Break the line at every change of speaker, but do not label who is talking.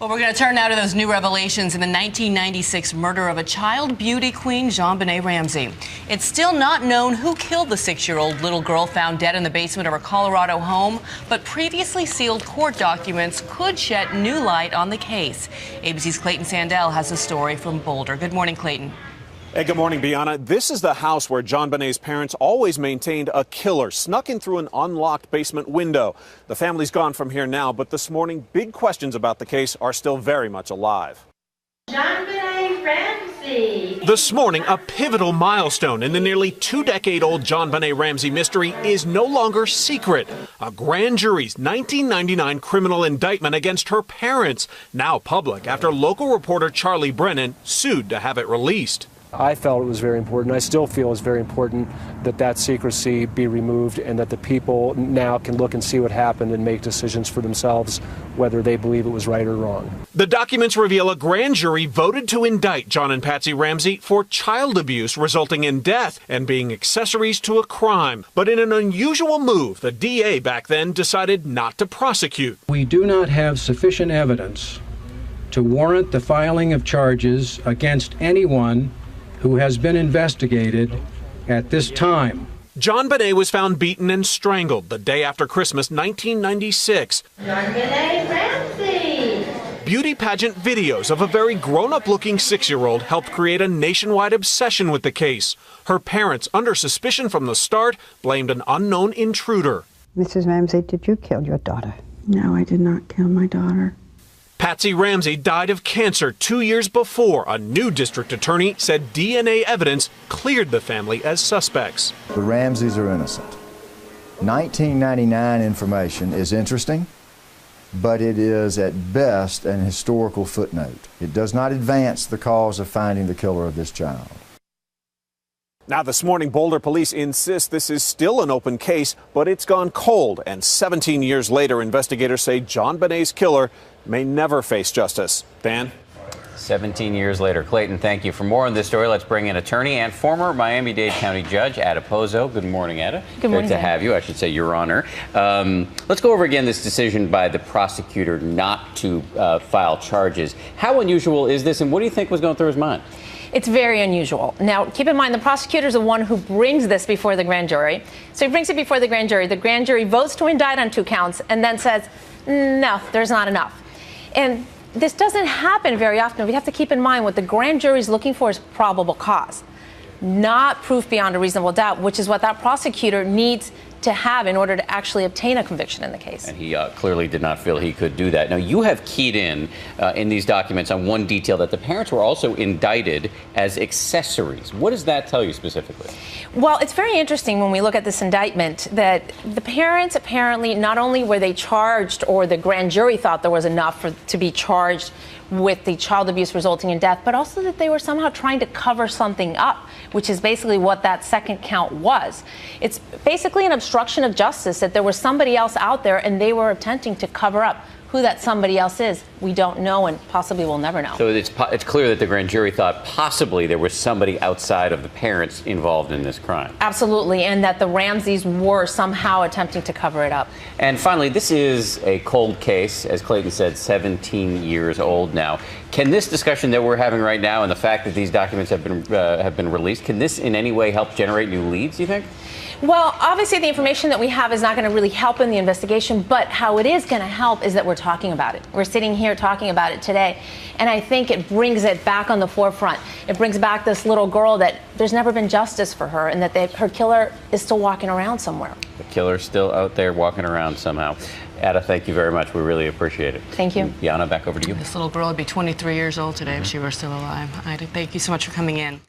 Well, we're going to turn now to those new revelations in the 1996 murder of a child beauty queen, JonBeNet Ramsey. It's still not known who killed the 6-year-old little girl found dead in the basement of her Colorado home, but previously sealed court documents could shed new light on the case. ABC's Clayton Sandell has a story from Boulder. Good morning, Clayton.
Hey, good morning, Bianna. This is the house where JonBenet's parents always maintained a killer snuck in through an unlocked basement window. The family's gone from here now, but this morning, big questions about the case are still very much alive.
JonBeNet Ramsey.
This morning, a pivotal milestone in the nearly 2-decade-old JonBeNet Ramsey mystery is no longer secret. A grand jury's 1999 criminal indictment against her parents, now public after local reporter Charlie Brennan sued to have it released.
I felt it was very important, I still feel it's very important that that secrecy be removed and that the people now can look and see what happened and make decisions for themselves whether they believe it was right or wrong.
The documents reveal a grand jury voted to indict John and Patsy Ramsey for child abuse resulting in death and being accessories to a crime. But in an unusual move, the DA back then decided not to prosecute.
We do not have sufficient evidence to warrant the filing of charges against anyone who has been investigated at this time.
JonBeNet was found beaten and strangled the day after Christmas 1996.
JonBeNet Ramsey.
Beauty pageant videos of a very grown-up looking 6-year-old helped create a nationwide obsession with the case. Her parents, under suspicion from the start, blamed an unknown intruder.
Mrs. Ramsey, did you kill your daughter?
No, I did not kill my daughter.
Patsy Ramsey died of cancer 2 years before. A new district attorney said DNA evidence cleared the family as suspects.
The Ramseys are innocent. 1999 information is interesting, but it is at best an historical footnote. It does not advance the cause of finding the killer of this child.
Now, this morning, Boulder police insist this is still an open case, but it's gone cold. And 17 years later, investigators say JonBenet's killer may never face justice. Dan?
17 years later. Clayton, thank you. For more on this story, let's bring in attorney and former Miami-Dade County Judge Ada POZO. Good morning, Ada.
Good morning.
Great to have you. I should say, Your Honor. Let's go over again this decision by the prosecutor not to file charges. How unusual is this, and what do you think was going through his mind?
It's very unusual. Now, keep in mind, the prosecutor is the one who brings this before the grand jury. So he brings it before the grand jury. The grand jury votes to indict on 2 counts and then says, no, there's not enough. And this doesn't happen very often. We have to keep in mind what the grand jury is looking for is probable cause, not proof beyond a reasonable doubt, which is what that prosecutor needs to have in order to actually obtain a conviction in the case.
And he clearly did not feel he could do that. Now, you have keyed in these documents on one detail, that the parents were also indicted as accessories. What does that tell you specifically?
Well, it's very interesting when we look at this indictment that the parents apparently, not only were they charged, or the grand jury thought there was enough to be charged with the child abuse resulting in death, but also that they were somehow trying to cover something up, which is basically what that second count was. It's basically an obstruction of justice, that there was somebody else out there and they were attempting to cover up. Who that somebody else is, we don't know, and possibly we'll never know.
So it's clear that the grand jury thought possibly there was somebody outside of the parents involved in this crime.
Absolutely, and that the Ramseys were somehow attempting to cover it up.
And finally, this is a cold case, as Clayton said, 17 years old now. Can this discussion that we're having right now and the fact that these documents have been released, can this in any way help generate new leads, you think?
Well, obviously the information that we have is not going to really help in the investigation, but how it is going to help is that we're talking about it. We're sitting here talking about it today, and I think it brings it back on the forefront. It brings back this little girl that there's never been justice for her, and that her killer is still walking around somewhere.
The killer's still out there walking around somehow. Ada, thank you very much. We really appreciate it.
Thank you.
Yana, back over to you.
This little girl would be 23 years old today if she were still alive. Ida, thank you so much for coming in.